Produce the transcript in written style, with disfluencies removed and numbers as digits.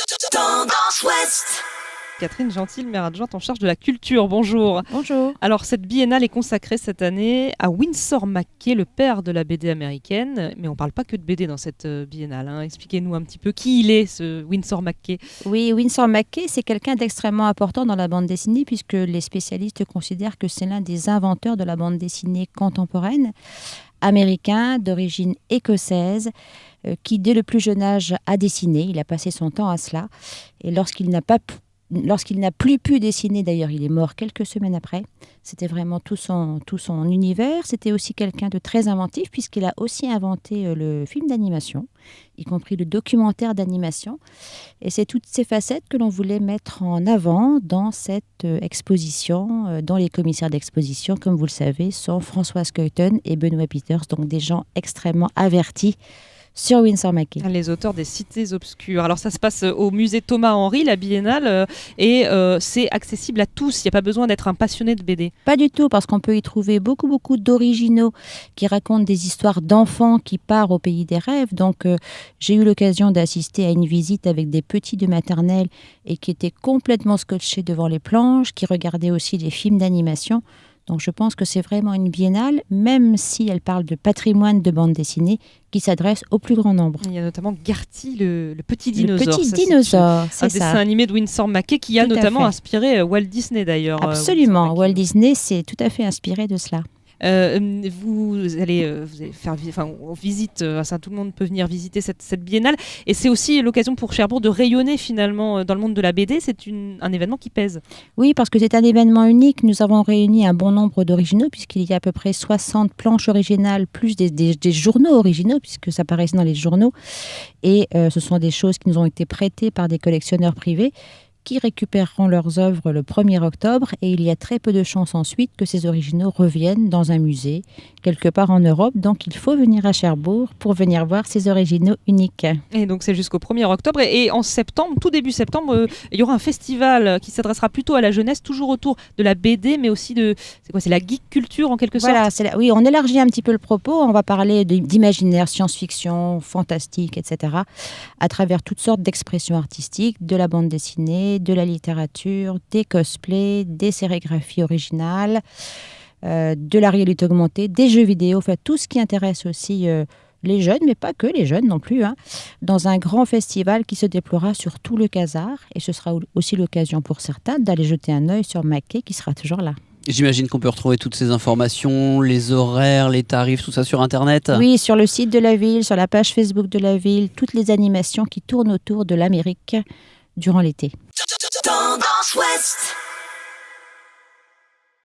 Tendance Ouest. Catherine Gentil, maire adjointe en charge de la culture. Bonjour. Bonjour. Alors, cette biennale est consacrée cette année à Winsor McCay, le père de la BD américaine. Mais on ne parle pas que de BD dans cette biennale. Expliquez-nous un petit peu qui il est, ce Winsor McCay. Oui, Winsor McCay, c'est quelqu'un d'extrêmement important dans la bande dessinée puisque les spécialistes considèrent que c'est l'un des inventeurs de la bande dessinée contemporaine, américain, d'origine écossaise, qui dès le plus jeune âge a dessiné. Il a passé son temps à cela. Et lorsqu'il n'a plus pu dessiner, d'ailleurs il est mort quelques semaines après, c'était vraiment tout son univers. C'était aussi quelqu'un de très inventif puisqu'il a aussi inventé le film d'animation, y compris le documentaire d'animation. Et c'est toutes ces facettes que l'on voulait mettre en avant dans cette exposition, dont les commissaires d'exposition, comme vous le savez, sont Françoise Coyton et Benoît Peters, donc des gens extrêmement avertis sur Winsor McCay. Les auteurs des Cités obscures. Alors ça se passe au musée Thomas-Henry, la biennale, et c'est accessible à tous. Il n'y a pas besoin d'être un passionné de BD. Pas du tout, parce qu'on peut y trouver beaucoup d'originaux qui racontent des histoires d'enfants qui partent au pays des rêves. Donc j'ai eu l'occasion d'assister à une visite avec des petits de maternelle et qui étaient complètement scotchés devant les planches, qui regardaient aussi des films d'animation. Donc je pense que c'est vraiment une biennale, même si elle parle de patrimoine de bande dessinée, qui s'adresse au plus grand nombre. Il y a notamment Gertie, le petit dinosaure. Le petit dinosaure, c'est un ça. dessin animé de Winsor McCay qui a notamment inspiré Walt Disney d'ailleurs. Absolument, Walt Disney s'est tout à fait inspiré de cela. Vous allez faire on visite, tout le monde peut venir visiter cette biennale, et c'est aussi l'occasion pour Cherbourg de rayonner finalement dans le monde de la BD. C'est un événement qui pèse. Oui, parce que c'est un événement unique. Nous avons réuni un bon nombre d'originaux puisqu'il y a à peu près 60 planches originales plus des journaux originaux puisque ça paraissait dans les journaux, et ce sont des choses qui nous ont été prêtées par des collectionneurs privés qui récupéreront leurs œuvres le 1er octobre, et il y a très peu de chances ensuite que ces originaux reviennent dans un musée quelque part en Europe. Donc il faut venir à Cherbourg pour venir voir ces originaux uniques. Et donc c'est jusqu'au 1er octobre, et en septembre, tout début septembre, il y aura un festival qui s'adressera plutôt à la jeunesse, toujours autour de la BD, mais aussi c'est la geek culture en quelque sorte. Voilà, oui, on élargit un petit peu le propos. On va parler d'imaginaire, science-fiction, fantastique, etc. à travers toutes sortes d'expressions artistiques, de la bande dessinée, de la littérature, des cosplays, des sérigraphies originales, de la réalité augmentée, des jeux vidéo, enfin tout ce qui intéresse aussi les jeunes, mais pas que les jeunes non plus, dans un grand festival qui se déploiera sur tout le Khazar. Et ce sera aussi l'occasion pour certains d'aller jeter un œil sur McCay qui sera toujours là. J'imagine qu'on peut retrouver toutes ces informations, les horaires, les tarifs, tout ça sur Internet. Oui, sur le site de la ville, sur la page Facebook de la ville, toutes les animations qui tournent autour de l'Amérique durant l'été. Tendance Ouest.